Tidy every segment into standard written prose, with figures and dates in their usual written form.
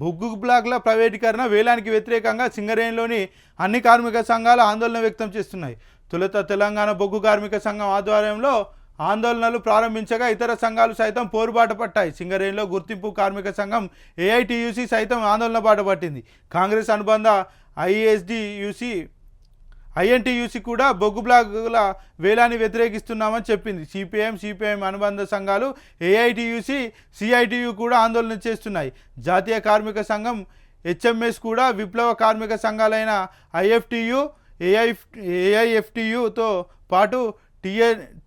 బొగ్గు బ్లాక్ల ప్రైవేటీకరణ వేలానికి వ్యతిరేకంగా సింగరేణిలోని అన్ని కార్మిక సంఘాలు ఆందోళన వ్యక్తం చేస్తున్నాయి. తొలుత తెలంగాణ బొగ్గు కార్మిక సంఘం ఆధ్వర్యంలో ఆందోళనలు ప్రారంభించగా ఇతర సంఘాలు సైతం పోరుబాట పట్టాయి. సింగరేణిలో గుర్తింపు కార్మిక సంఘం ఏఐటియుసి సైతం ఆందోళన బాట పట్టింది. కాంగ్రెస్ అనుబంధ ఐఎన్టీయూసీ కూడా బొగ్గు బ్లాకుల వేలాన్ని వ్యతిరేకిస్తున్నామని చెప్పింది. సిపిఐఎం అనుబంధ సంఘాలు ఏఐటియుసి సిఐటియు కూడా ఆందోళన చేస్తున్నాయి. జాతీయ కార్మిక సంఘం హెచ్ఎంఎస్ కూడా విప్లవ కార్మిక సంఘాలైన ఐఎఫ్టియు ఏఐఎఫ్టియుతో పాటు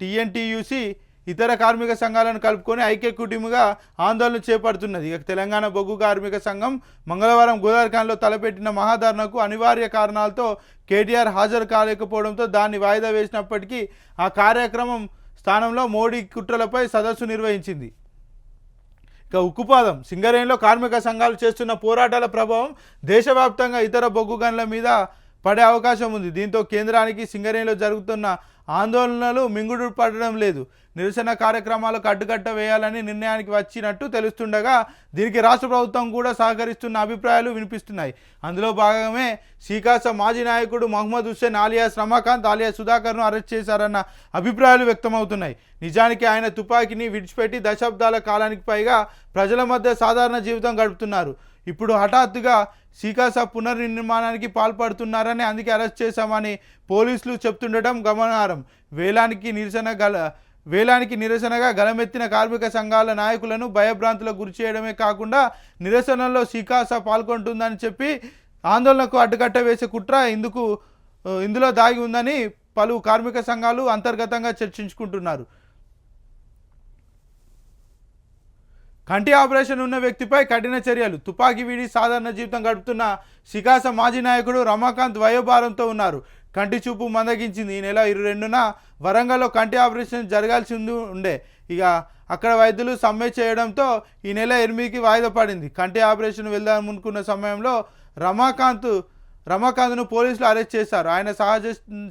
టిఎన్టీయూసి ఇతర కార్మిక సంఘాలను కలుపుకొని ఐక్యకుటుంబగా ఆందోళన చేపడుతున్నది. ఇక తెలంగాణ బొగ్గు కార్మిక సంఘం మంగళవారం గోదావరిఖాన్లో తలపెట్టిన మహాధర్నాకు అనివార్య కారణాలతో కేటీఆర్ హాజరు కాలేకపోవడంతో దాన్ని వాయిదా వేసినప్పటికీ ఆ కార్యక్రమం స్థానంలో మోడీ కుట్రలపై సదస్సు నిర్వహించింది. ఇక ఉక్కుపాదం సింగరేణిలో కార్మిక సంఘాలు చేస్తున్న పోరాటాల ప్రభావం దేశవ్యాప్తంగా ఇతర బొగ్గు గనుల మీద పడే అవకాశం ఉంది. దీంతో కేంద్రానికి సింగరేణిలో జరుగుతున్న ఆందోళనలు మింగుడు పడడం లేదు. నిరసన కార్యక్రమాలకు అడ్డుకట్ట వేయాలని నిర్ణయానికి వచ్చినట్టు తెలుస్తుండగా దీనికి రాష్ట్ర ప్రభుత్వం కూడా సహకరిస్తున్న అభిప్రాయాలు వినిపిస్తున్నాయి. అందులో భాగమే సీకాస మాజీ నాయకుడు మహమ్మద్ హుస్సేన్ ఆలియాస్ రమాకాంత్ ఆలియాస్ సుధాకర్ను అరెస్ట్ చేశారన్న అభిప్రాయాలు వ్యక్తమవుతున్నాయి. నిజానికి ఆయన తుపాకీని విడిచిపెట్టి దశాబ్దాల కాలానికి పైగా ప్రజల మధ్య సాధారణ జీవితం గడుపుతున్నారు. ఇప్పుడు హఠాత్తుగా సీకాస పునర్నిర్మాణానికి పాల్పడుతున్నారని అందుకే అరెస్ట్ చేశామని పోలీసులు చెప్తుండటం గమనార్హం. వేలానికి నిరసనగా గలమెత్తిన కార్మిక సంఘాల నాయకులను భయభ్రాంతులకు గురి చేయడమే కాకుండా నిరసనలో సీకాస పాల్గొంటుందని చెప్పి ఆందోళనకు అడ్డుకట్ట వేసే కుట్ర ఇందులో దాగి ఉందని పలు కార్మిక సంఘాలు అంతర్గతంగా చర్చించుకుంటున్నారు. కంటి ఆపరేషన్ ఉన్న వ్యక్తిపై కఠిన చర్యలు. తుపాకీ వీడి సాధారణ జీవితం గడుపుతున్న సికాస మాజీ నాయకుడు రమాకాంత్ వయోభారంతో ఉన్నారు. కంటి చూపు మందగించింది. ఈ నెల 22న వరంగల్లో కంటి ఆపరేషన్ జరగాల్సి ఉండే. ఇక అక్కడ వైద్యులు సమ్మె చేయడంతో ఈ నెల 8కి వాయిదా పడింది. కంటి ఆపరేషన్ వెళ్దామనుకున్న సమయంలో రమాకాంత్ను పోలీసులు అరెస్ట్ చేశారు. ఆయన సహజ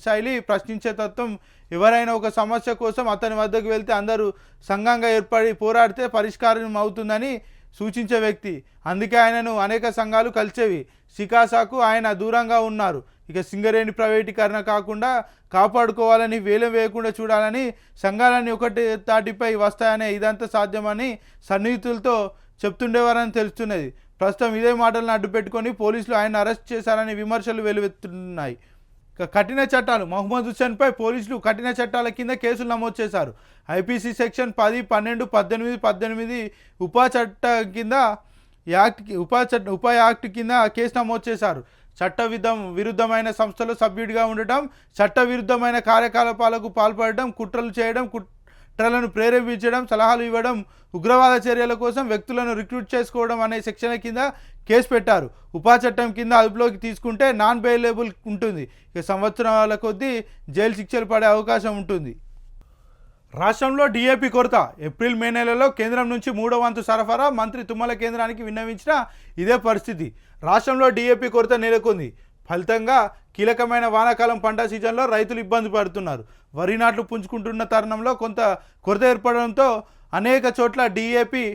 శైలి, ప్రశ్నించే తత్వం, ఎవరైనా ఒక సమస్య కోసం అతని వద్దకు వెళ్తే అందరూ సంఘంగా ఏర్పడి పోరాడితే పరిష్కారం అవుతుందని సూచించే వ్యక్తి. అందుకే ఆయనను అనేక సంఘాలు కలిసేవి. సికాసాకు ఆయన దూరంగా ఉన్నారు. ఇక సింగరేణి ప్రైవేటీకరణ కాకుండా కాపాడుకోవాలని, వేలం వేయకుండా చూడాలని సంఘాలన్నీ ఒకటి తాటిపై వస్తాయనే ఇదంతా సాధ్యమని సన్నిహితులతో చెప్తుండేవారని తెలుస్తున్నది. ప్రస్తుతం ఇదే మాటలను అడ్డుపెట్టుకొని పోలీసులు ఆయన అరెస్ట్ చేశారని విమర్శలు వెలువెత్తున్నాయి. కఠిన చట్టాలు. మహమ్మద్ హుస్సేన్పై పోలీసులు కఠిన చట్టాల కింద కేసులు నమోదు చేశారు. ఐపీసీ సెక్షన్ 10, 12, 18, 18 ఉపా యాక్ట్ కింద కేసు నమోదు చేశారు. విరుద్ధమైన సంస్థలో సభ్యుడిగా ఉండటం, చట్టవిరుద్ధమైన కార్యకలాపాలకు పాల్పడడం, కుట్రలు చేయడం, కుట్రలను ప్రేరేపించడం, సలహాలు ఇవ్వడం, ఉగ్రవాద చర్యల కోసం వ్యక్తులను రిక్రూట్ చేసుకోవడం అనే సెక్షన్ల కింద కేసు పెట్టారు. ఉపా చట్టం కింద అదుపులోకి తీసుకుంటే నాన్ బెయిలబుల్ ఉంటుంది. ఇక సంవత్సరాల కొద్దీ జైలు శిక్షలు పడే అవకాశం ఉంటుంది. రాష్ట్రంలో డిఏపి కొరత. ఏప్రిల్ మే నెలలో కేంద్రం నుంచి 3వ వంతు సరఫరా మంత్రి తుమ్మల కేంద్రానికి విన్నవించిన ఇదే పరిస్థితి. రాష్ట్రంలో డిఏపి కొరత నెలకొంది. ఫలితంగా కీలకమైన వానాకాలం పంట సీజన్లో రైతులు ఇబ్బంది పడుతున్నారు. వరి నాట్లు పుంజుకుంటున్న తరుణంలో కొంత కొరత ఏర్పడడంతో అనేక చోట్ల డిఏపి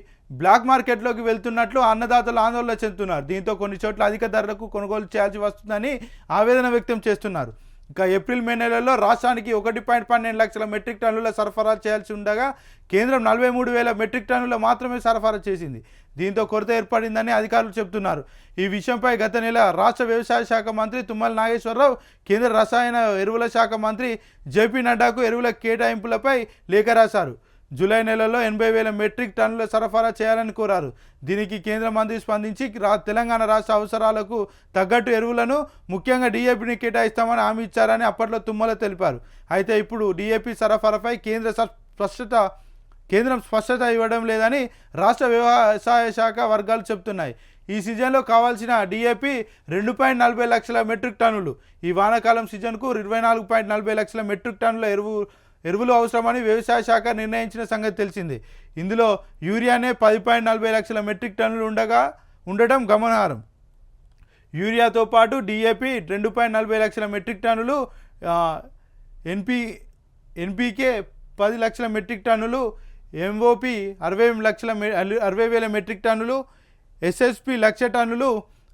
బ్లాక్ మార్కెట్లోకి వెళ్తున్నట్లు అన్నదాతలు ఆందోళన చెందుతున్నారు. దీంతో కొన్ని చోట్ల అధిక ధరలకు కొనుగోలు చేయాల్సి వస్తుందని ఆవేదన వ్యక్తం చేస్తున్నారు. ఇక ఏప్రిల్ మే నెలలో రాష్ట్రానికి 1.12 లక్షల మెట్రిక్ టన్నుల సరఫరా చేయాల్సి ఉండగా కేంద్రం 43,000 మెట్రిక్ టన్నుల మాత్రమే సరఫరా చేసింది. దీంతో కొరత ఏర్పడిందని అధికారులు చెబుతున్నారు. ఈ విషయంపై గత నెల రాష్ట్ర వ్యవసాయ శాఖ మంత్రి తుమ్మల నాగేశ్వరరావు కేంద్ర రసాయన ఎరువుల శాఖ మంత్రి జేపీ నడ్డాకు ఎరువుల కేటాయింపులపై లేఖ రాశారు. జూలై నెలలో 80,000 మెట్రిక్ టన్నుల సరఫరా చేయాలని కోరారు. దీనికి కేంద్ర మంత్రి స్పందించి తెలంగాణ రాష్ట్ర అవసరాలకు తగ్గట్టు ఎరువులను, ముఖ్యంగా డిఏపిని కేటాయిస్తామని హామీ ఇచ్చారని అప్పట్లో తుమ్మల తెలిపారు. అయితే ఇప్పుడు డిఏపి సరఫరాపై కేంద్రం స్పష్టత ఇవ్వడం లేదని రాష్ట్ర వ్యవసాయ శాఖ వర్గాలు చెబుతున్నాయి. ఈ సీజన్లో కావాల్సిన డిఏపి 2.40 లక్షల మెట్రిక్ టన్నులు. ఈ వానాకాలం సీజన్కు 24.40 లక్షల మెట్రిక్ టన్నుల ఎరువులు అవసరమని వ్యవసాయ శాఖ నిర్ణయించిన సంగతి తెలిసింది. ఇందులో యూరియానే 10.40 లక్షల మెట్రిక్ టన్నులు ఉండటం గమనార్హం. యూరియాతో పాటు డిఏపి 2.40 లక్షల మెట్రిక్ టన్నులు, ఎన్పికే 10 లక్షల మెట్రిక్ టన్నులు, ఎంఓపి 60,000 మెట్రిక్ టన్నులు, ఎస్ఎస్పి 1,00,000 టన్నులు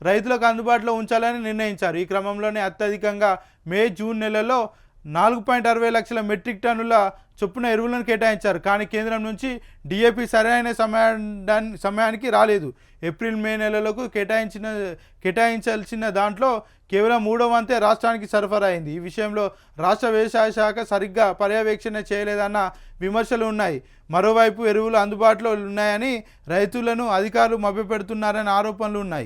రైతులకు అందుబాటులో ఉంచాలని నిర్ణయించారు. ఈ క్రమంలోనే అత్యధికంగా మే జూన్ నెలలో 4.60 లక్షల మెట్రిక్ టన్నుల చొప్పున ఎరువులను కేటాయించారు. కానీ కేంద్రం నుంచి డిఏపి సరైన సమయానికి రాలేదు. ఏప్రిల్ మే నెలలకు కేటాయించాల్సిన దాంట్లో కేవలం 3వ వంతే రాష్ట్రానికి సరఫరా అయింది. ఈ విషయంలో రాష్ట్ర వ్యవసాయ శాఖ సరిగ్గా పర్యవేక్షణ చేయలేదన్న విమర్శలు ఉన్నాయి. మరోవైపు ఎరువులు అందుబాటులో ఉన్నాయని రైతులను అధికారులు మభ్యపెడుతున్నారనే ఆరోపణలు ఉన్నాయి.